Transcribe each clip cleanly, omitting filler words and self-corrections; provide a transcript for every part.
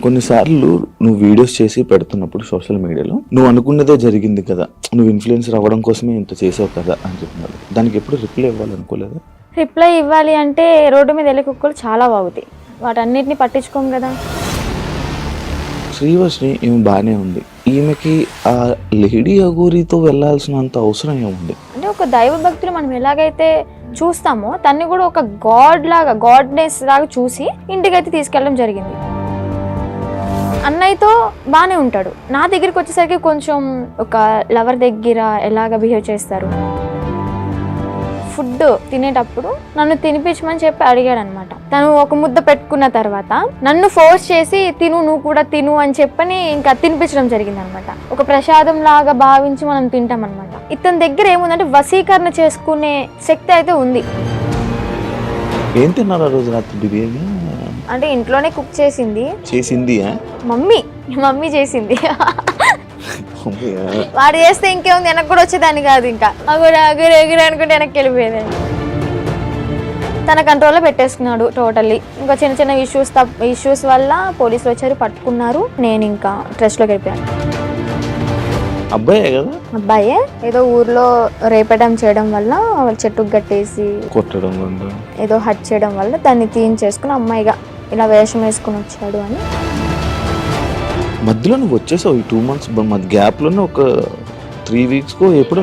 కొన్నిసార్లు నువ్వు వీడియోస్ చేసి పెడుతున్నప్పుడు సోషల్ మీడియాలో నువ్వు అనుకున్నదే జరిగింది కదా, నువ్వు ఇన్ఫ్లుయెన్సర్ అవ్వడం కోసమే ఇంత చేసావు కదా అని చెప్తున్నారు. దానికి ఎప్పుడు రిప్లై ఇవ్వాలనుకోలేదా? రిప్లై ఇవ్వాలి అంటే రోడ్డు మీద వెళ్ళే కుక్కలు చాలా బాగుతాయి, వాటన్నిటిని పట్టించుకోం కదా. శ్రీవర్షిని ఈమె బాగానే ఉంది, ఈమెకి ఆ లేడీ అఘోరీతో వెళ్ళాల్సినంత అవసరం ఏముంది? అంటే ఒక దైవ భక్తులు మనం ఎలాగైతే చూస్తామో తన్ని కూడా ఒక గాడ్నెస్ లాగా చూసి ఇంటికైతే తీసుకెళ్ళడం జరిగింది. అన్నయ్యతో బాగానే ఉంటాడు, నా దగ్గరికి వచ్చేసరికి కొంచెం ఒక లవర్ దగ్గర ఎలాగ బిహేవ్ చేస్తారు. ఫుడ్ తినేటప్పుడు నన్ను తినిపించమని చెప్పి అడిగాడు అనమాట. తను ఒక ముద్ద పెట్టుకున్న తర్వాత నన్ను ఫోర్స్ చేసి తిను, నువ్వు కూడా తిను అని చెప్పని ఇంకా తినిపించడం జరిగింది అనమాట. ఒక ప్రసాదం లాగా భావించి మనం తింటాం అనమాట. ఇతని దగ్గర ఏముందంటే వశీకరణ చేసుకునే శక్తి అయితే ఉంది. ఏం తిన్నారు ఆ రోజు రాత్రి? బిర్యానీ అంటే ఇంట్లోనే కుక్ చేసింది మమ్మీ చేసింది. వాడు చేస్తే ఇంకేముంది, వెనక్కి కూడా వచ్చేదాన్ని కాదు, ఇంకా ఎగురు అనుకుంటే వెనక్కి వెళ్ళిపోయేదాన్ని. తన కంట్రోల్లో పెట్టేసుకున్నాడు టోటల్లీ. ఇంకా చిన్న చిన్న ఇష్యూస్ వల్ల పోలీసులు వచ్చారు, పట్టుకున్నారు. నేను ఇంకా ట్రస్ట్లోకి వెళ్ళిపోయాను. అబ్బాయే ఏదో ఊర్లో రేపడం చేయడం వల్ల చెట్టుకు కట్టేసి కొట్టడం ఏదో హట్ చేయడం వల్ల దాన్ని తీయించేసుకుని అమ్మాయిగా ఇలా వేషం వేసుకుని వచ్చాడు అని. మధ్యలో నువ్వు వచ్చేసావు ఈ 2 months గ్యాప్లోనే ఒక 3 weeks ఎప్పుడు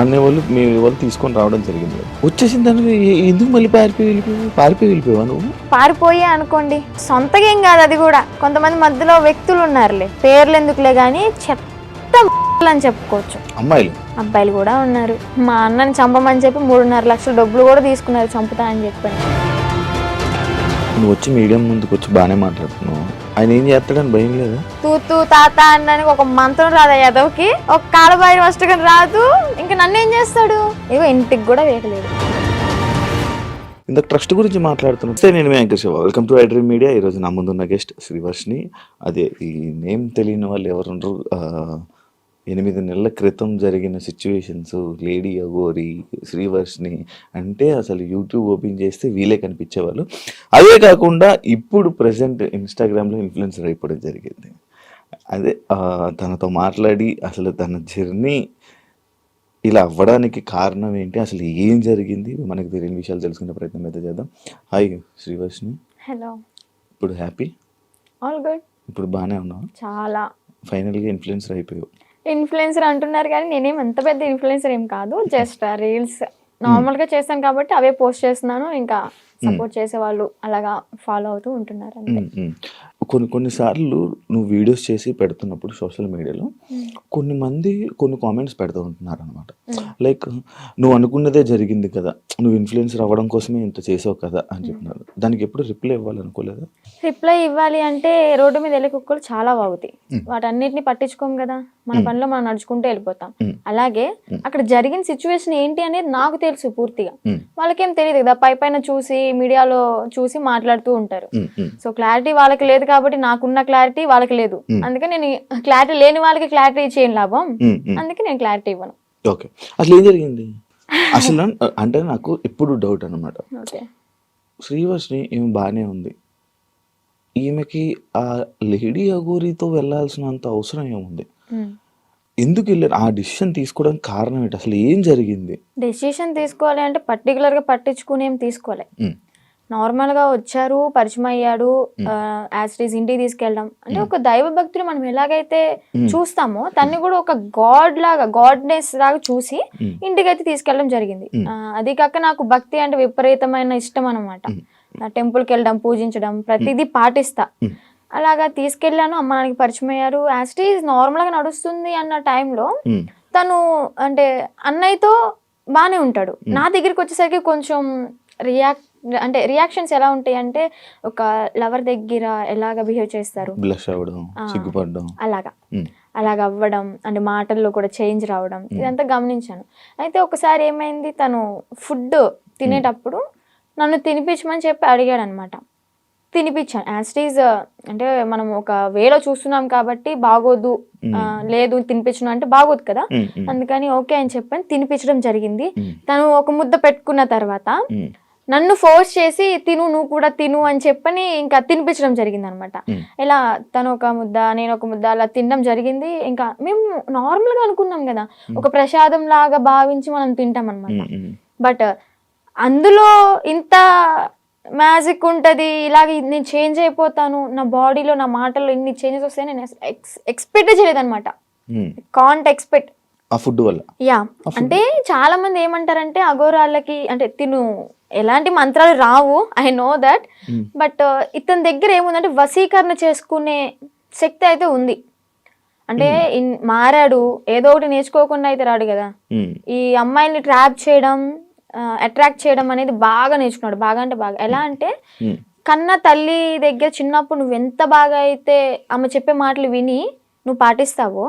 అనేవాళ్ళు మీ వాళ్ళు తీసుకొని రావడం జరిగింది. వచ్చేసిన దానికి ఎందుకు మళ్ళీ పారిపోయి వెళ్ళిపోయావా నువ్వు? పారిపోయే అనుకోండి, సొంతగా ఏం కాదు అది కూడా. కొంతమంది మధ్యలో వ్యక్తులు ఉన్నారులే, పేర్లు ఎందుకులే కానీ చెత్త అని చెప్పుకోవచ్చు. అబ్బాయిలు కూడా ఉన్నారు. మా అన్నని చంపమని చెప్పి 3.5 లక్షల డబ్బులు కూడా తీసుకున్నారు చంపుతా అని చెప్పని. నువ్వు వచ్చి మీడియం ముందుకు వచ్చి బాగానే మాట్లాడుతున్నావు, ఆయన ఏం చేస్తాడని భయం లేదా? తూ తాత అన్నానికి ఒక మంత్రం రాదా యాదవ్కి, ఒక కాలబాయి వస్తగా రాదు, ఇంకా నన్ను ఏం చేస్తాడు? ఏవో ఇంటికి కూడా వేయలేదు. ఇందాక ట్రస్ట్ గురించి మాట్లాడుతున్నాను. నేను Venkata Shiva, welcome to iDream media. ఈరోజు నా ముందున్న గెస్ట్ శ్రీవర్షిని. అదే ఈ నేమ్ తెలియని వాళ్ళు ఎవరుండ్రు, 8 నెలల క్రితం జరిగిన సిచ్యువేషన్స్, లేడీ అఘోరి, శ్రీవర్షిని అంటే అసలు యూట్యూబ్ ఓపెన్ చేస్తే వీలే కనిపించేవాళ్ళు. అదే కాకుండా ఇప్పుడు ప్రజెంట్ ఇన్స్టాగ్రామ్లో ఇన్ఫ్లుయెన్సర్ అయిపోవడం జరిగింది. అదే తనతో మాట్లాడి అసలు తన జర్నీ ఇలా అవ్వడానికి కారణం ఏంటి, అసలు ఏం జరిగింది, మనకు తెలియని విషయాలు తెలుసుకునే ప్రయత్నం అయితే చేద్దాం. హాయ్ శ్రీవర్షిని. హలో. ఇప్పుడు హ్యాపీ? All good. ఇప్పుడు బాగానే ఉన్నావు? చాలా. ఫైనల్గా ఇన్ఫ్లుయెన్సర్ అయిపోయావు. ఇన్ఫ్లుయెన్సర్ అంటున్నారు కానీ నేనేం అంత పెద్ద ఇన్ఫ్లుయెన్సర్ ఏం కాదు, జస్ట్ రీల్స్ నార్మల్గా చేస్తాను కాబట్టి అవే పోస్ట్ చేస్తున్నాను. ఇంకా సపోర్ట్ చేసే వాళ్ళు అలాగా ఫాలో అవుతూ ఉంటున్నారు అంతే. కొన్నిసార్లు నువ్వు వీడియోస్ చేసి పెడుతున్నప్పుడు సోషల్ మీడియాలో కొన్ని కామెంట్స్ పెడుతూ ఉంటున్నారు అనమాట. లైక్ నువ్వు అనుకున్నదే జరిగింది కదా, నువ్వు ఇన్ఫ్లుయెన్సర్ అవ్వడం కోసమే ఇంత చేసావు కదా అని చెప్తున్నారు. దానికి ఎప్పుడు రిప్లై ఇవ్వాలనుకోలేదా? రిప్లై ఇవ్వాలి అంటే రోడ్డు మీద వెళ్ళే కుక్కలు చాలా బాగుతాయి, వాటన్నిటిని పట్టించుకోం కదా, మన పనిలో మనం నడుచుకుంటూ వెళ్ళిపోతాం. అలాగే అక్కడ జరిగిన సిచ్యువేషన్ ఏంటి అనేది నాకు తెలుసు పూర్తిగా, వాళ్ళకేం తెలియదు కదా, పైన చూసి మీడియాలో చూసి మాట్లాడుతూ ఉంటారు. సో క్లారిటీ వాళ్ళకి లేదు కాబట్టి నాకున్న క్లారిటీ వాళ్ళకి లేదు, అందుకే నేను క్లారిటీ లేని వాళ్ళకి క్లారిటీ చేయను లాభం, అందుకే నేను క్లారిటీ ఇవ్వను. ఓకే, అసలు ఏం జరిగింది అసలు అంటే నాకు ఎప్పుడు డౌట్ అనమాట. శ్రీవర్షిని ఈమె బాగానే ఉంది, ఈమెకి ఆ లేడీ అఘోరీతో వెళ్ళాల్సినంత అవసరం ఏముంది? ఎందుకు వెళ్ళారు? ఆ డిసిషన్ తీసుకోవడానికి కారణం ఏంటి? అసలు ఏం జరిగింది? డెసిషన్ తీసుకోవాలి అంటే పర్టికులర్గా పట్టించుకుని ఏం తీసుకోవాలి. నార్మల్గా వచ్చారు, పరిచయం అయ్యాడు, యాజ్ ఇంటికి తీసుకెళ్ళడం. అంటే ఒక దైవ భక్తులు మనం ఎలాగైతే చూస్తామో తన్ని కూడా ఒక గాడ్నెస్ లాగా చూసి ఇంటికైతే తీసుకెళ్ళడం జరిగింది. అది కాక నాకు భక్తి అంటే విపరీతమైన ఇష్టం అనమాట. టెంపుల్కి వెళ్ళడం, పూజించడం, ప్రతిదీ పాటిస్తా. అలాగా తీసుకెళ్ళాను, అమ్మ నాన్నకి పరిచయం అయ్యారు, యాజ్ నార్మల్గా నడుస్తుంది అన్న టైంలో తను అంటే అన్నయ్యతో బాగానే ఉంటాడు. నా దగ్గరికి వచ్చేసరికి కొంచెం రియాక్షన్స్ ఎలా ఉంటాయి అంటే ఒక లవర్ దగ్గర ఎలాగ బిహేవ్ చేస్తారు, అలాగ అవ్వడం, అంటే మాటల్లో కూడా చేంజ్ రావడం, ఇదంతా గమనించాను. అయితే ఒకసారి ఏమైంది, తను ఫుడ్ తినేటప్పుడు నన్ను తినిపించమని చెప్పి అడిగాడు అనమాట. తినిపించాను, యాజ్ అంటే మనం ఒక వేలో చూస్తున్నాం కాబట్టి బాగోదు, లేదు తినిపించను అంటే బాగోదు కదా, అందుకని ఓకే అని చెప్పని తినిపించడం జరిగింది. తను ఒక ముద్ద పెట్టుకున్న తర్వాత నన్ను ఫోర్స్ చేసి తిను, నువ్వు కూడా తిను అని చెప్పని ఇంకా తినిపించడం జరిగింది అనమాట. ఇలా తను ఒక ముద్ద, నేను ఒక ముద్ద అలా తినడం జరిగింది. ఇంకా మేము నార్మల్ గా అనుకున్నాం కదా, ఒక ప్రసాదం లాగా భావించి మనం తింటాం అనమాట. బట్ అందులో ఇంత మ్యాజిక్ ఉంటది, ఇలాగ నేను చేంజ్ అయిపోతాను, నా బాడీలో నా మాటల్లో ఇన్ని చేంజెస్ వస్తాయని నేను ఎక్స్పెక్ట్ చేయలేదు అనమాట. కాంట్ ఎక్స్పెక్ట్ ఆ ఫుడ్ వల్ల. యా, అంటే చాలా మంది ఏమంటారంటే అఘోరాళ్ళకి అంటే తిను ఎలాంటి మంత్రాలు రావు, ఐ నో దట్. బట్ ఇతని దగ్గర ఏముందంటే వశీకరణ చేసుకునే శక్తి అయితే ఉంది. అంటే మారాడు, ఏదో ఒకటి నేర్చుకోకుండా అయితే రాడు కదా. ఈ అమ్మాయిల్ని ట్రాప్ చేయడం, అట్రాక్ట్ చేయడం అనేది బాగా నేర్చుకున్నాడు. బాగా అంటే బాగా. ఎలా అంటే కన్న తల్లి దగ్గర చిన్నప్పుడు నువ్వు ఎంత బాగా అయితే ఆమె చెప్పే మాటలు విని నువ్వు పాటిస్తావో,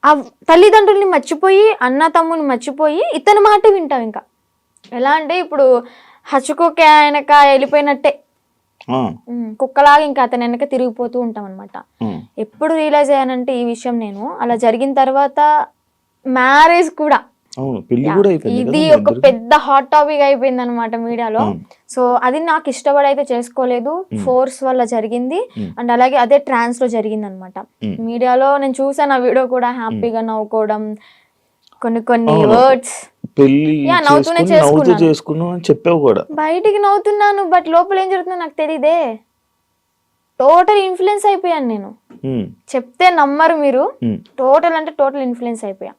ఆ తల్లిదండ్రుల్ని మర్చిపోయి, అన్న తమ్ముని మర్చిపోయి ఇతని మాట వింటావు. ఇంకా ఎలా అంటే ఇప్పుడు హచ్చుకోకే ఆయనక వెళ్ళిపోయినట్టే, కుక్కలాగా ఇంకా అతని వెనక తిరిగిపోతూ ఉంటాం అనమాట. ఎప్పుడు రియలైజ్ అయ్యానంటే ఈ విషయం నేను అలా జరిగిన తర్వాత మ్యారేజ్ కూడా ఇది ఒక పెద్ద హాట్ టాపిక్ అయిపోయింది అనమాట మీడియాలో. సో అది నాకు ఇష్టపడి అయితే చేసుకోలేదు, ఫోర్స్ వల్ల జరిగింది. అండ్ అలాగే అదే ట్రాన్స్ లో జరిగింది అనమాట. మీడియాలో నేను చూసాను ఆ వీడియో కూడా, హ్యాపీగా నవ్వుకోవడం, కొన్ని వర్డ్స్ నవ్వుతూనే చేసుకున్నాను, బయటికి నవ్వుతున్నాను, బట్ లోపల ఏం జరుగుతుందో నాకు తెలియదే. టోటల్ ఇన్ఫ్లుయెన్స్ అయిపోయాను నేను. చెప్తే నమ్మరు మీరు, టోటల్ అంటే టోటల్ ఇన్ఫ్లుయెన్స్ అయిపోయా.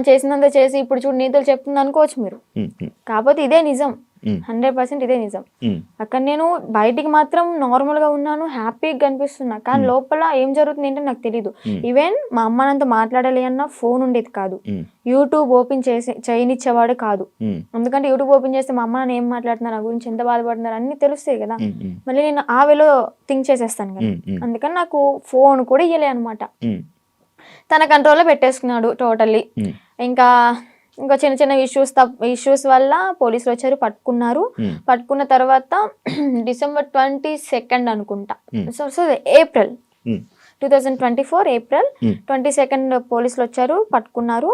చేసినంత చేసి ఇప్పుడు చూడు నీతులు చెప్తుంది అనుకోవచ్చు మీరు, కాకపోతే ఇదే నిజం, 100% ఇదే నిజం. అక్కడ నేను బయటికి మాత్రం నార్మల్ గా ఉన్నాను, హ్యాపీగా కనిపిస్తున్నా, కానీ లోపల ఏం జరుగుతుంది ఏంటో నాకు తెలియదు. ఈవెన్ మా అమ్మ నాతో మాట్లాడాలి అన్న ఫోన్ ఉండేది కాదు, యూట్యూబ్ ఓపెన్ చేయనిచ్చేవాడు కాదు. ఎందుకంటే యూట్యూబ్ ఓపెన్ చేస్తే మా అమ్మ నాన్న ఏం మాట్లాడుతున్నారు, నా గురించి ఎంత బాధపడుతున్నారు అన్ని తెలుస్తాయి కదా. మళ్ళీ నేను ఆ వేలో థింక్ చేసేస్తాను కదా, అందుకని నాకు ఫోన్ కూడా ఇయ్యలే అనమాట. తన కంట్రోల్లో పెట్టేసుకున్నాడు టోటల్లీ. ఇంకా చిన్న చిన్న ఇష్యూస్ వల్ల పోలీసులు వచ్చారు, పట్టుకున్నారు. పట్టుకున్న తర్వాత December 22 అనుకుంటా, సో ఏప్రిల్ 2024 ఏప్రిల్ 22 పోలీసులు వచ్చారు, పట్టుకున్నారు.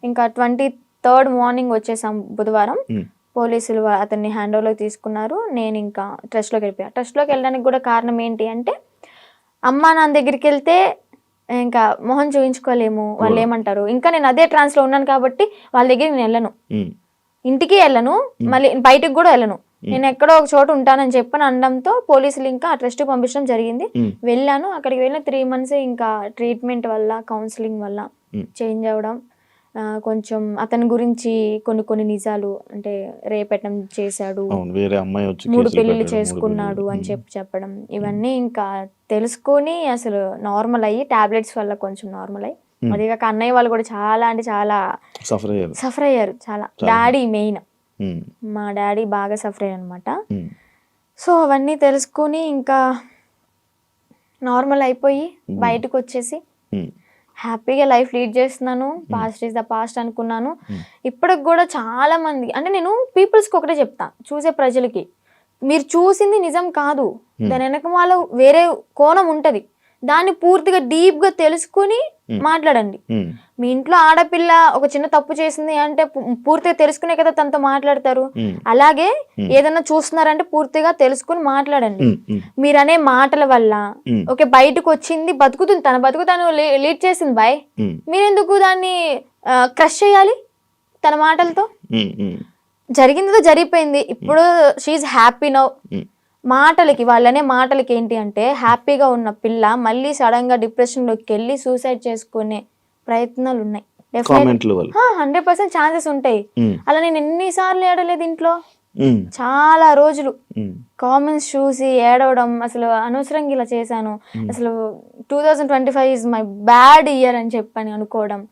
ఇంకా 23rd మార్నింగ్ వచ్చేసాం బుధవారం. పోలీసులు అతన్ని హ్యాండ్ ఓవర్లోకి తీసుకున్నారు. నేను ఇంకా ట్రస్ట్లోకి వెళ్ళిపోయా. ట్రస్ట్లోకి వెళ్ళడానికి కూడా కారణం ఏంటి అంటే, అమ్మా నాన్న దగ్గరికి వెళ్తే ఇంకా మొహం చూపించుకోలేము, వాళ్ళు ఏమంటారు. ఇంకా నేను అదే ట్రాన్స్ లో ఉన్నాను కాబట్టి వాళ్ళ దగ్గర నేను వెళ్ళను, ఇంటికి వెళ్ళను, మళ్ళీ బయటకు కూడా వెళ్ళను. నేను ఎక్కడో ఒక చోట ఉంటానని చెప్పని అనడంతో పోలీసులు ఇంకా ఆ ట్రస్ట్ పంపించడం జరిగింది. వెళ్ళాను. అక్కడికి వెళ్ళిన 3 months ఇంకా ట్రీట్మెంట్ వల్ల, కౌన్సిలింగ్ వల్ల చేంజ్ అవ్వడం, కొంచెం అతని గురించి కొన్ని నిజాలు, అంటే రేపెట్టడం చేశాడు, 3 పెళ్లిళ్ళు చేసుకున్నాడు అని చెప్పడం, ఇవన్నీ ఇంకా తెలుసుకొని అసలు నార్మల్ అయ్యి, టాబ్లెట్స్ వల్ల కొంచెం నార్మల్ అయ్యి, అదిగాక అన్నయ్య వాళ్ళు కూడా చాలా అంటే చాలా సఫర్ అయ్యారు. చాలా డాడీ మెయిన్, మా డాడీ బాగా సఫర్ అయ్యారు అనమాట. సో అవన్నీ తెలుసుకొని ఇంకా నార్మల్ అయిపోయి బయటకు వచ్చేసి హ్యాపీగా లైఫ్ లీడ్ చేస్తున్నాను. పాస్ట్ ఈజ్ ద పాస్ట్ అనుకున్నాను. ఇప్పటికి కూడా చాలా మంది, అంటే నేను పీపుల్స్కి ఒకటే చెప్తా, చూసే ప్రజలకి, మీరు చూసింది నిజం కాదు, దాని వెనక వాళ్ళ వేరే కోణం ఉంటది, దాన్ని పూర్తిగా డీప్ గా తెలుసుకుని మాట్లాడండి. మీ ఇంట్లో ఆడపిల్ల ఒక చిన్న తప్పు చేసింది అంటే పూర్తిగా తెలుసుకునే కదా తనతో మాట్లాడతారు. అలాగే ఏదన్నా చూస్తున్నారంటే పూర్తిగా తెలుసుకుని మాట్లాడండి. మీరనే మాటల వల్ల ఓకే బయటకు వచ్చింది, బతుకుతుంది, తన బతుకు తను లీడ్ చేసింది బాయ్, మీరెందుకు దాన్ని క్రష్ చేయాలి తన మాటలతో? జరిగిందో జరిగిపోయింది, ఇప్పుడు షీఈ్ హ్యాపీ నౌ. మాటలకి, వాళ్ళనే మాటలకి ఏంటి అంటే, హ్యాపీగా ఉన్న పిల్ల మళ్ళీ సడన్ గా డిప్రెషన్ లోకి వెళ్ళి సూసైడ్ చేసుకునే ప్రయత్నాలు ఉన్నాయి. 100% ఛాన్సెస్ ఉంటాయి. అలా నేను ఎన్నిసార్లు ఏడలేదు ఇంట్లో, చాలా రోజులు కామెంట్స్ చూసి ఏడవడం, అసలు అనవసరంగా ఇలా చేశాను, అసలు 2025 ఈజ్ మై బ్యాడ్ ఇయర్ అని చెప్పని అనుకోవడం,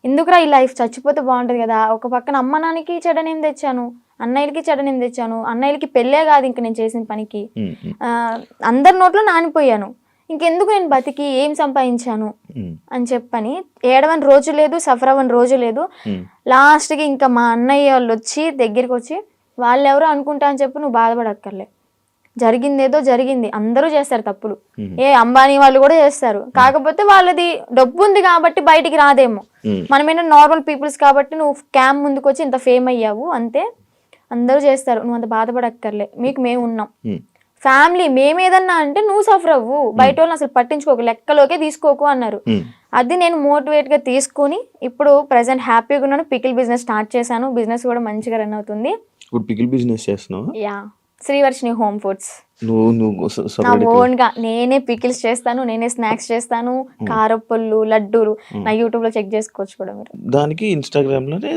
ఎందుకురా ఈ లైఫ్, చచ్చిపోతే బాగుంటది కదా. ఒక పక్కన అమ్మ నాన్నకి చెడనేం తెచ్చాను, అన్నయ్యలకి చెడనేం తెచ్చాను, అన్నయ్యలకి పెళ్ళే కాదు ఇంక నేను చేసిన పనికి, అందరి నోట్లో నానిపోయాను, ఇంకెందుకు నేను బతికి ఏం సంపాదించాను అని చెప్పని ఏడవని రోజు లేదు, సఫర్ అవ్వని రోజు లేదు. లాస్ట్కి ఇంకా మా అన్నయ్య వాళ్ళు వచ్చి దగ్గరికి వచ్చి, వాళ్ళు ఎవరో అనుకుంటా అని చెప్పి నువ్వు బాధపడక్కర్లే, జరిగిందేదో జరిగింది, అందరూ చేస్తారు తప్పులు, అంబానీ వాళ్ళు కూడా చేస్తారు, కాకపోతే వాళ్ళది డబ్బు ఉంది కాబట్టి బయటికి రాదేమో, మనమేనా నార్మల్ పీపుల్స్ కాబట్టి నువ్వు క్యామ్ ముందుకు వచ్చి ఇంత ఫేమ్ అయ్యావు అంతే, అందరూ చేస్తారు, నువ్వు అంత బాధపడక్కర్లే, మీకు మేము ఉన్నాం. ఫ్యామిలీ మేమేదన్నా అంటే నువ్వు సఫర్ అవ్వు, బయట వాళ్ళని అసలు పట్టించుకోకు, లెక్కలోకే తీసుకోకు అన్నారు. అది నేను మోటివేట్ గా తీసుకుని ఇప్పుడు ప్రెసెంట్ హ్యాపీగా ఉన్నాను. పికిల్ బిజినెస్ స్టార్ట్ చేశాను, బిజినెస్ కూడా మంచిగా రన్ అవుతుంది. ఇప్పుడు పికిల్ బిజినెస్ చేస్తున్నావు? Yeah, Srivarshini home foods. నువ్వు నా ఓన్ గా నేనే పికిల్స్ చేస్తాను, నేనే స్నాక్స్ చేస్తాను, కారప్పళ్ళు, లడ్డూలు. నా యూట్యూబ్ లో చెక్ చేసుకోవచ్చు కూడా మీరు. దానికి ఇన్స్టాగ్రామ్ లోనే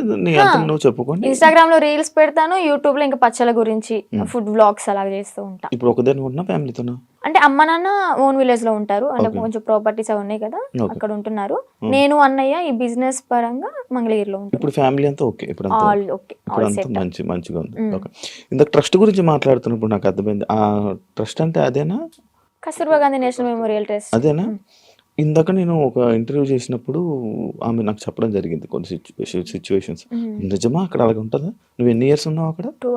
నువ్వు చెప్పుకోండి. ఇన్స్టాగ్రామ్ లో రీల్స్ పెడతాను, యూట్యూబ్ లో ఇంకా పచ్చల గురించి ఫుడ్ వ్లాగ్స్ అలాగ చేస్తూ ఉంటా. ఇప్పుడు ఒకదాని ఉన్నా ఫ్యామిలీతోనా? అంటే అమ్మ నాన్న ఓన్ విలేజ్ లో ఉంటారు, అంటే కొంచెం ప్రాపర్టీస్ అవి ఉన్నాయి కదా, అక్కడ ఉంటున్నారు. నేను అన్నయ్య ఈ బిజినెస్ పరంగా మంగళగిరిలో ఉంటాను. ఇప్పుడు ఫ్యామిలీ అంతా ఓకే? ఇప్పుడు ఆల్ ఓకే, ఇప్పుడు అంతా మంచిగా ఉంది. ఓకే, ఇందాక ట్రస్ట్ గురించి మాట్లాడుతున్నప్పుడు నాకు అర్థమైంది. ఆ ట్రస్ట్ అంటే అదేనా? Kasturba Gandhi national memorial trust అదేనా? ఇందాక నేను ఒక ఇంటర్వ్యూ చేసినప్పుడు ఆమె నాకు చెప్పడం జరిగింది కొన్ని సిచ్యువేషన్స్. నిజమా అక్కడ అలాగ ఉంటుందా? నువ్వు ఎన్ని ఇయర్స్ ఉన్నావు అక్కడ? 2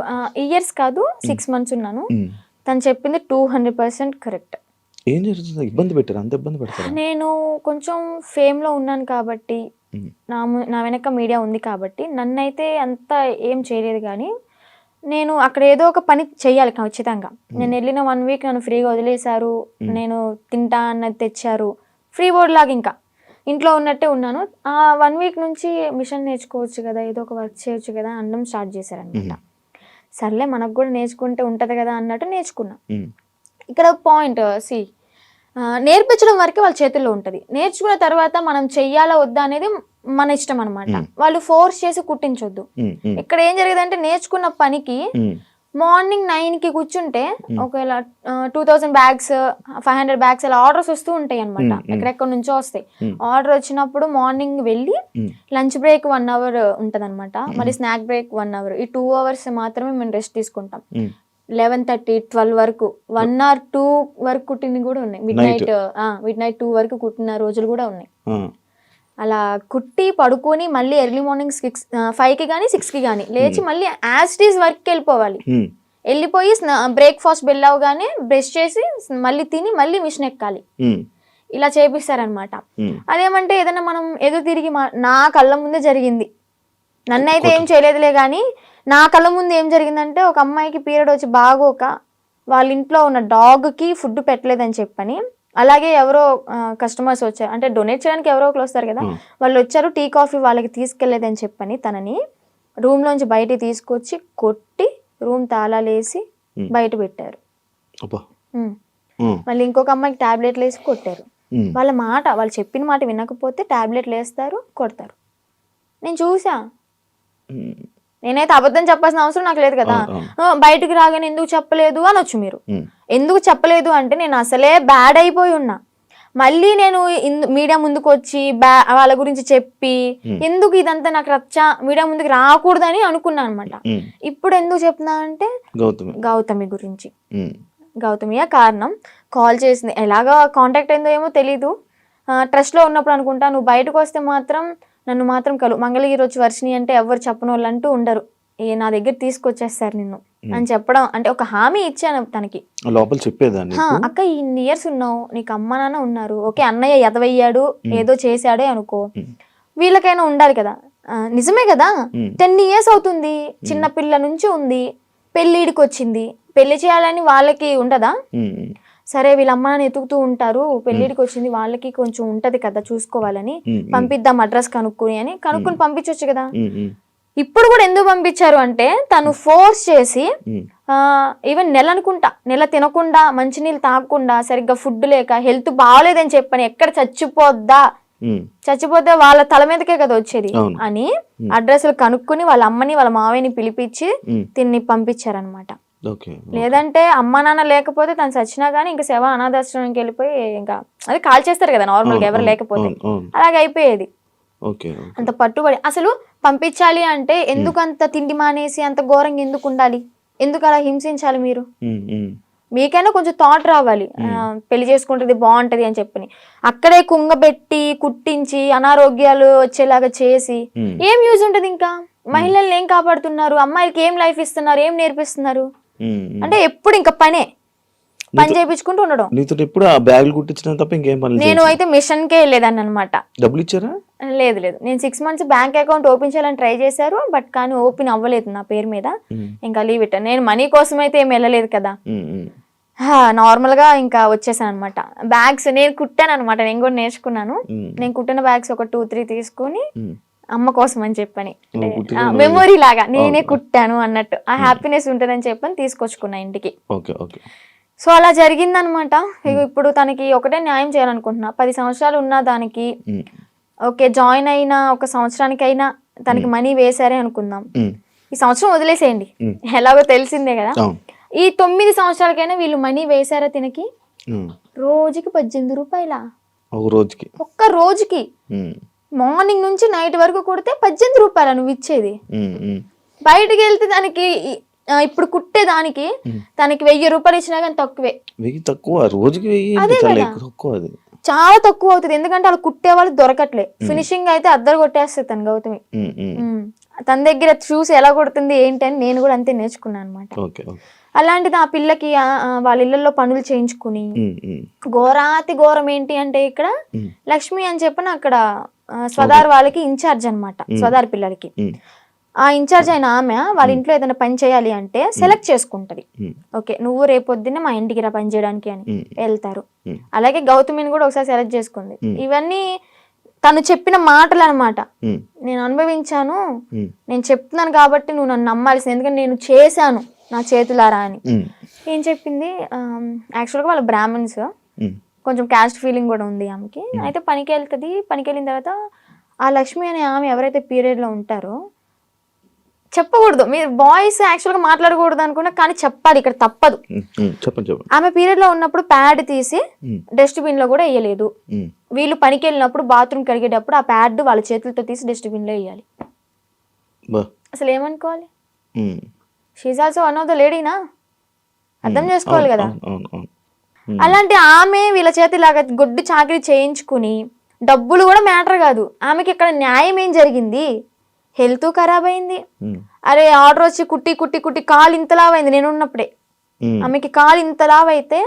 ఇయర్స్ కాదు, 6 months ఉన్నాను. తను చెప్పింది 200% కరెక్ట్. ఏం జరుగుతుంది? ఇబ్బంది పెట్టారు? అంత ఇబ్బంది పెడతారు? నేను కొంచెం ఫేమ్ లో ఉన్నాను కాబట్టి, నా వెనక మీడియా ఉంది కాబట్టి నన్నైతే అంత ఏం చేయలేదు. కానీ నేను అక్కడ ఏదో ఒక పని చెయ్యాలి ఖచ్చితంగా. నేను వెళ్ళిన 1 week నన్ను ఫ్రీగా వదిలేశారు, నేను తింటా అన్నది తెచ్చారు, ఫ్రీ బోర్డ్ లాగా ఇంకా ఇంట్లో ఉన్నట్టే ఉన్నాను. ఆ 1 week నుంచి మిషన్ నేర్చుకోవచ్చు కదా, ఏదో ఒక వర్క్ చేయొచ్చు కదా అనడం స్టార్ట్ చేశారనమాట. సర్లే మనకు కూడా నేర్చుకుంటే ఉంటది కదా అన్నట్టు నేర్చుకున్నా. ఇక్కడ పాయింట్ నేర్పించడం వరకే వాళ్ళ చేతుల్లో ఉంటది, నేర్చుకున్న తర్వాత మనం చెయ్యాలా వద్దా అనేది మన ఇష్టం అనమాట. వాళ్ళు ఫోర్స్ చేసి కుట్టించొద్దు. ఇక్కడ ఏం జరిగేదంటే నేర్చుకున్న పనికి మార్నింగ్ 9కి కూర్చుంటే ఒకవేళ 2000 bags 500 bags అలా ఆర్డర్స్ వస్తూ ఉంటాయి అనమాట, ఎక్కడెక్కడ నుంచో వస్తాయి. ఆర్డర్ వచ్చినప్పుడు మార్నింగ్ వెళ్ళి లంచ్ బ్రేక్ 1 hour ఉంటది అనమాట, మళ్ళీ స్నాక్ బ్రేక్ 1 hour, ఈ 2 hours మాత్రమే మేము రెస్ట్ తీసుకుంటాం. 11:30 12 వరకు 1 or 2 వరకు కుట్టినవి కూడా ఉన్నాయి. మిడ్ నైట్ 2 వరకు కుట్టిన రోజులు కూడా ఉన్నాయి. అలా కుట్టి పడుకొని మళ్ళీ ఎర్లీ మార్నింగ్ 5కి కానీ 6కి కానీ లేచి మళ్ళీ యాజ్ ఇట్ ఈస్ వర్క్కి వెళ్ళిపోవాలి. వెళ్ళిపోయి బ్రేక్ఫాస్ట్ బెల్లవగానే బ్రష్ చేసి మళ్ళీ తిని మళ్ళీ మిషన్ ఎక్కాలి. ఇలా చేపిస్తారనమాట. అదేమంటే ఏదైనా మనం ఎదురు తిరిగి నా కళ్ళ ముందే జరిగింది, నన్నైతే ఏం చేయలేదులే కానీ నా కళ్ళ ముందు ఏం జరిగిందంటే ఒక అమ్మాయికి పీరియడ్ వచ్చి బాగోక వాళ్ళ ఇంట్లో ఉన్న డాగ్కి ఫుడ్ పెట్టలేదని చెప్పని, అలాగే ఎవరో కస్టమర్స్ వచ్చారు, అంటే డొనేట్ చేయడానికి ఎవరో ఒకరు వస్తారు కదా, వాళ్ళు వచ్చారు, టీ కాఫీ వాళ్ళకి తీసుకెళ్లేదని చెప్పని తనని రూమ్ లోంచి బయటికి తీసుకొచ్చి కొట్టి రూమ్ తాళాలేసి బయట పెట్టారు. మళ్ళీ ఇంకొక అమ్మాయికి టాబ్లెట్లు వేసి కొట్టారు. వాళ్ళ మాట, వాళ్ళు చెప్పిన మాట వినకపోతే టాబ్లెట్లు వేస్తారు, కొడతారు. నేను చూసా. నేనైతే అబద్ధం చెప్పాల్సిన అవసరం నాకు లేదు కదా, బయటకు రాగానే ఎందుకు చెప్పలేదు అనొచ్చు మీరు. ఎందుకు చెప్పలేదు అంటే నేను అసలే బ్యాడ్ అయిపోయి ఉన్నా, మళ్ళీ నేను మీడియా ముందుకు వచ్చి వాళ్ళ గురించి చెప్పి ఎందుకు ఇదంతా నాకు మీడియా ముందుకు రాకూడదని అనుకున్నా అనమాట. ఇప్పుడు ఎందుకు చెప్తున్నా అంటే గౌతమి గురించి. గౌతమియా కారణం. కాల్ చేసింది, ఎలాగా కాంటాక్ట్ అయిందో ఏమో తెలీదు, ట్రస్ట్ లో ఉన్నప్పుడు అనుకుంటా. నువ్వు బయటకు వస్తే మాత్రం నన్ను మాత్రం మంగళగిరి వచ్చి వర్షిని అంటే ఎవరు చెప్పని వాళ్ళు అంటూ ఉండరు, నా దగ్గర తీసుకొచ్చేస్తారు నిన్ను అని చెప్పడం, అంటే ఒక హామీ ఇచ్చాను తనకి. లోపల చెప్పేదాన్ని, అక్క ఇన్ని ఇయర్స్ ఉన్నావు, నీకు అమ్మ నాన్న ఉన్నారు, ఓకే అన్నయ్య ఎదవయ్యాడు ఏదో చేశాడే అనుకో, వీళ్ళకైనా ఉండాలి కదా. నిజమే కదా, 10 years అవుతుంది, చిన్న పిల్ల నుంచి ఉంది, పెళ్ళిడికి వచ్చింది, పెళ్లి చేయాలని వాళ్ళకి ఉండదా? సరే వీళ్ళ అమ్మ నాన్న ఎతుకుతూ ఉంటారు, పెళ్లిడికి వచ్చింది, వాళ్ళకి కొంచెం ఉంటది కదా చూసుకోవాలని, పంపిద్దాం అడ్రస్ కనుక్కుని పంపించవచ్చు కదా. ఇప్పుడు కూడా ఎందుకు పంపించారు అంటే తను ఫోర్స్ చేసి ఈవెన్ నెల తినకుండా మంచినీళ్ళు తాగకుండా సరిగ్గా ఫుడ్ లేక హెల్త్ బాగోలేదని చెప్పని ఎక్కడ చచ్చిపోతే వాళ్ళ తల మీదకే కదా వచ్చేది అని అడ్రస్లు కనుక్కుని వాళ్ళ అమ్మని వాళ్ళ మావయ్యని పిలిపించి తిన్ని పంపించారనమాట. లేదంటే అమ్మ నాన్న లేకపోతే తను చచ్చినా గానీ ఇంకా శవ అనాథాశ్రమానికి వెళ్ళిపోయి ఇంకా అది కాల్ చేస్తారు కదా నార్మల్ గా ఎవరు లేకపోతే, అలాగే అయిపోయేది. అంత పట్టుబడి అసలు పంపించాలి అంటే ఎందుకు అంత తిండి మానేసి అంత ఘోరంగా ఎందుకు ఉండాలి, ఎందుకు అలా హింసించాలి? మీరు మీకైనా కొంచెం థాట్ రావాలి, పెళ్లి చేసుకుంటుంది బాగుంటది అని చెప్పని. అక్కడే కుంగబెట్టి కుట్టించి అనారోగ్యాలు వచ్చేలాగా చేసి ఏం యూజ్ ఉంటది? ఇంకా మహిళల్ని ఏం కాపాడుతున్నారు? అమ్మాయిలకి ఏం లైఫ్ ఇస్తున్నారు? ఏం నేర్పిస్తున్నారు? అంటే ఎప్పుడు ఇంకా పనే. పని చేయించుకుంటూ ఉండడం. నీతో ఎప్పుడు ఆ బ్యాగులు కుట్టించడం తప్ప ఇంకేం పని నేను అయితే మిషన్కే వెళ్ళేదాన్ని అనమాట. డబ్బులు ఇచ్చారా? లేదు లేదు, నేను 6 months బ్యాంక్ అకౌంట్ ఓపెన్ చేయాలని ట్రై చేశారు, బట్ కానీ ఓపెన్ అవ్వలేదు నా పేరు మీద. ఇంకా లీవ్ ఇట్. నేను మనీ కోసం అయితే ఏం వెళ్ళలేదు కదా, నార్మల్ గా ఇంకా వచ్చేసాను అనమాట. బ్యాగ్స్ నేను కుట్టాను అనమాట, నేను కూడా నేర్చుకున్నాను. నేను కుట్టిన బ్యాగ్స్ ఒక 2-3 తీసుకొని అమ్మ కోసం అని చెప్పని, మెమొరీ లాగా నేనే కుట్టాను అన్నట్టు ఆ హ్యాపీనెస్ ఉంటుందని చెప్పని తీసుకొచ్చుకున్నా ఇంటికి. సో అలా జరిగిందనమాట. ఇప్పుడు తనకి ఒకటే న్యాయం చేయాలనుకుంటున్నా. 10 సంవత్సరాలు ఉన్న దానికి ఓకే, జాయిన్ అయిన 1 సంవత్సరానికైనా తనకి మనీ వేసారే అనుకుందాం. ఈ సంవత్సరం వదిలేసేయండి, ఎలాగో తెలిసిందే కదా. ఈ 9 సంవత్సరాలకైనా వీళ్ళు మనీ వేసారా తినకి? రోజుకి 18 రూపాయల, ఒక్క రోజుకి. మార్నింగ్ నుంచి నైట్ వరకు కొడితే 18 రూపాయల నువ్వు ఇచ్చేది. బయటకు వెళ్తే దానికి ఇప్పుడు కుట్టే దానికి తనకి 1000 రూపాయలు ఇచ్చినా కానీ తక్కువే. చాలా తక్కువ అవుతుంది, ఎందుకంటే వాళ్ళు కుట్టే వాళ్ళు దొరకట్లే. ఫినిషింగ్ అయితే అద్దరు కొట్టేస్తుంది తను గౌతమి. తన దగ్గర చూసి ఎలా కొడుతుంది ఏంటి అని నేను కూడా అంతే నేర్చుకున్నాను అనమాట. అలాంటిది ఆ పిల్లకి వాళ్ళ ఇళ్లలో పనులు చేయించుకుని, ఘోరాతి ఘోరం ఏంటి అంటే ఇక్కడ లక్ష్మి అని చెప్పిన అక్కడ స్వదార్ వాళ్ళకి ఇన్ఛార్జ్ అనమాట, స్వదార్ పిల్లలకి. ఆ ఇన్ఛార్జ్ అయిన ఆమె వాళ్ళ ఇంట్లో ఏదైనా పని చేయాలి అంటే సెలెక్ట్ చేసుకుంటది. ఓకే, నువ్వు రేపొద్దున్నే మా ఇంటికి రా పని చేయడానికి అని వెళ్తారు. అలాగే గౌతమిని కూడా ఒకసారి సెలెక్ట్ చేసుకుంది. ఇవన్నీ తను చెప్పిన మాటలు అనమాట. నేను అనుభవించాను, నేను చెప్తున్నాను కాబట్టి నువ్వు నన్ను నమ్మాల్సింది, ఎందుకంటే నేను చేశాను నా చేతులారా అని. ఏం చెప్పింది, యాక్చువల్గా వాళ్ళ బ్రాహ్మణ్స్, కొంచెం క్యాస్ట్ ఫీలింగ్ కూడా ఉంది ఆమెకి. అయితే పనికి వెళ్తుంది. పనికి వెళ్ళిన తర్వాత ఆ లక్ష్మి అనే ఆమె ఎవరైతే పీరియడ్లో ఉంటారో, చెప్పకూడదు, మీరు బాయ్స్ యాక్చువల్గా మాట్లాడకూడదు అనుకున్నా, కానీ చెప్పాలి, ఇక్కడ తప్పదు. ఆమె పీరియడ్ లో ఉన్నప్పుడు ప్యాడ్ తీసి డస్ట్బిన్ లో కూడా వేయలేదు. వీళ్ళు పనికి వెళ్ళినప్పుడు బాత్రూమ్ కడిగేటప్పుడు ఆ ప్యాడ్ వాళ్ళ చేతులతో తీసి డస్ట్బిన్ లో వేయాలి. అసలు ఏమనుకోవాలి? She also one of the లేడీనా, అర్థం చేసుకోవాలి కదా. అలాంటి ఆమె వీళ్ళ చేతి ఇలాగ గొడ్డు చాకరీ చేయించుకుని, డబ్బులు కూడా మ్యాటర్ కాదు, ఆమెకి ఇక్కడ న్యాయం ఏం జరిగింది? హెల్త్ ఖరాబ్ అయింది. అరే ఆర్డర్ వచ్చి కుట్టి కుట్టి కుట్టి కాలు ఇంతలావైంది నేను ఉన్నప్పుడే. ఆమెకి కాలు ఇంతలావైతే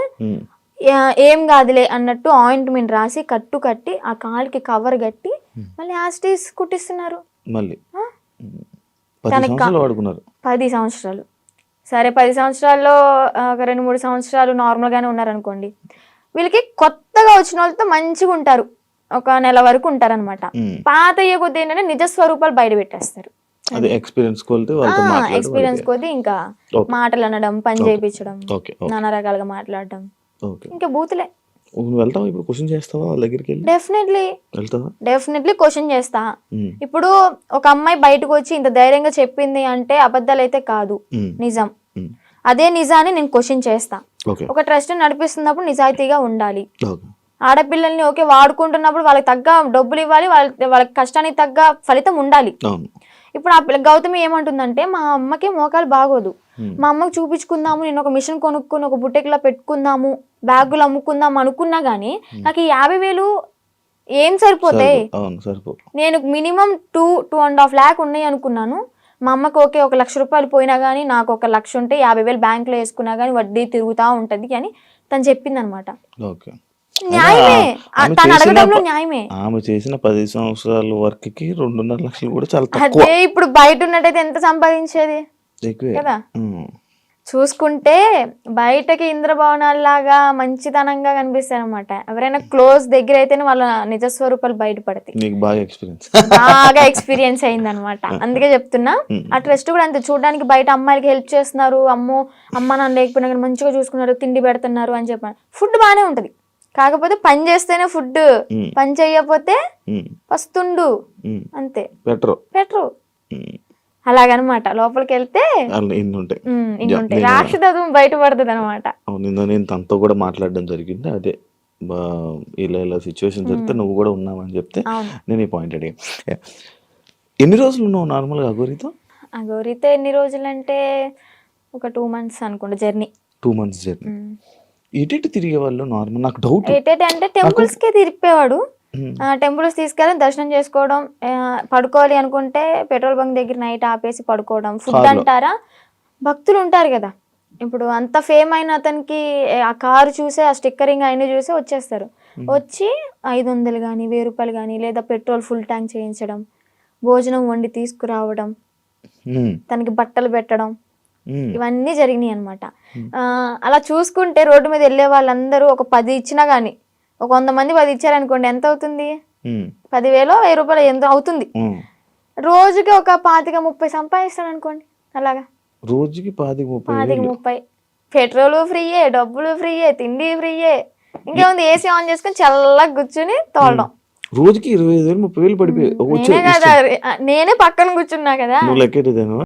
ఏం కాదులే అన్నట్టు ఆయింట్మెంట్ రాసి కట్టు కట్టి ఆ కాలుకి కవర్ కట్టి మళ్ళీ యాస్టీస్ కుట్టిస్తున్నారు. 10 సంవత్సరాలు. సరే 10 సంవత్సరాల్లో ఒక 2-3 సంవత్సరాలు నార్మల్ గానే ఉన్నారనుకోండి. వీళ్ళకి కొత్తగా వచ్చిన వాళ్ళతో మంచిగా ఉంటారు, ఒక నెల వరకు ఉంటారనమాట. పాత అయ్యే కొద్ది ఏంటంటే నిజ స్వరూపాలు బయట పెట్టేస్తారు. ఎక్స్పీరియన్స్ కొద్ది ఇంకా మాటలు అనడం, పని చేయించడం, నానా రకాలుగా మాట్లాడడం, ఇంకా బూతులే. డెఫినెట్లీ క్వశ్చన్ చేస్తా. ఇప్పుడు ఒక అమ్మాయి బయటకు వచ్చి ఇంత ధైర్యంగా చెప్పింది అంటే అబద్ధాలు అయితే కాదు, నిజం. అదే నిజాన్ని నేను క్వశ్చన్ చేస్తా. ఒక ట్రస్ట్ నడిపిస్తున్నప్పుడు నిజాయితీగా ఉండాలి. ఆడపిల్లల్ని ఓకే వాడుకుంటున్నప్పుడు వాళ్ళకి తగ్గ డబ్బులు ఇవ్వాలి, వాళ్ళకి కష్టానికి తగ్గ ఫలితం ఉండాలి. ఇప్పుడు ఆ గౌతమి ఏమంటుందంటే, మా అమ్మకి మోకాలు బాగోదు, మా అమ్మకి చూపించుకుందాము, నేను ఒక మిషన్ కొనుక్కుని ఒక బుట్టెక్లా పెట్టుకుందాము, బ్యాగులు అమ్ముకుందాం అనుకున్నా గానీ నాకు ఈ 50,000 ఏం సరిపోతాయి? నేను మినిమం 2.5 lakh ఉన్నాయి అనుకున్నాను. మా అమ్మకి ఓకే 1 లక్ష రూపాయలు పోయినా గానీ నాకు 1 లక్ష ఉంటే 50,000 బ్యాంకులో వేసుకున్నా గానీ వడ్డీ తిరుగుతా ఉంటది అని తను చెప్పింది అనమాట. ఆమె చేసిన 10 సంవత్సరాల వర్క్ కి 2.5 లక్షలు కూడా చాలా తక్కువ. అదే ఇప్పుడు బయట ఉన్నట్టయితే ఎంత సంపాదించేది కదా. చూసుకుంటే బయటకి ఇంద్రభవనాల్లాగా మంచితనంగా కనిపిస్తాయి అనమాట. ఎవరైనా క్లోజ్ దగ్గర అయితేనే వాళ్ళ నిజస్వరూపాలు బయటపడతాయి. బాగా ఎక్స్పీరియన్స్ అయింది అనమాట, అందుకే చెప్తున్నా. ఆ ట్రస్ట్ కూడా అంతే, చూడడానికి బయట అమ్మాయిలకి హెల్ప్ చేస్తున్నారు, అమ్మ నాన్న లేకపోయినా కానీ మంచిగా చూసుకున్నారు, తిండి పెడుతున్నారు అని చెప్పారు. ఫుడ్ బాగానే ఉంటది, కాకపోతే పని చేస్తేనే ఫుడ్, పని చెయ్యకపోతే పస్తుండు అంతే, పెట్రో అలాగనమాట. లోపలికి వెళ్తే రాక్షసత్వం బయటపడుతుంది అనమాట. నేను తనతో కూడా మాట్లాడడం జరిగింది, అదే ఇలా సిచ్యువేషన్ జరిగితే నువ్వు కూడా ఉన్నావని చెప్తే నేను ఈ పాయింట్ అడిగా. ఎన్ని రోజులు ఉన్నావు నార్మల్గా అఘోరితో? అఘోరితో ఎన్ని రోజులు అంటే ఒక 2 months అనుకుంటా జర్నీ. 2 months journey. ఎటు తిరిగే వాళ్ళు నార్మల్? నాకు డౌట్, అంటే టెంపుల్స్ కే తిరిపేవాడు. టెంపుల్స్ తీసుకెళ్ళి దర్శనం చేసుకోవడం, పడుకోవాలి అనుకుంటే పెట్రోల్ బంక్ దగ్గర నైట్ ఆపేసి పడుకోవడం. ఫుడ్ అంటారా, భక్తులు ఉంటారు కదా, ఇప్పుడు అంత ఫేమ్ అయిన అతనికి ఆ కారు చూసే ఆ స్టిక్కరింగ్ అయిన చూసే వచ్చేస్తారు. వచ్చి 500 కానీ 1000 రూపాయలు కానీ లేదా పెట్రోల్ ఫుల్ ట్యాంక్ చేయించడం, భోజనం వండి తీసుకురావడం, తనకి బట్టలు పెట్టడం, ఇవన్నీ జరిగినాయి అనమాట. అలా చూసుకుంటే రోడ్డు మీద వెళ్ళే వాళ్ళందరూ ఒక 10 ఇచ్చినా కానీ, ఒక 100 మంది 10 ఇచ్చారనుకోండి, ఎంత అవుతుంది? 10,000 1000 రూపాయలు ఎంత అవుతుంది? రోజుకి ఒక 25-30 సంపాదిస్తాడు అనుకోండి. అలాగా రోజుకి 25-30 పెట్రోల్ ఫ్రీయే, డబ్బులు ఫ్రీయే, తిండి ఫ్రీయే, ఇంకేముంది ఏసీ ఆన్ చేసుకొని చల్లగా కూర్చుని తోలడం. రోజుకి 25,000 30,000 పడిపోయి నేనే కదా, నేనే పక్కన కూర్చున్నా కదా. నువ్వు లెక్కెట్టేదాను.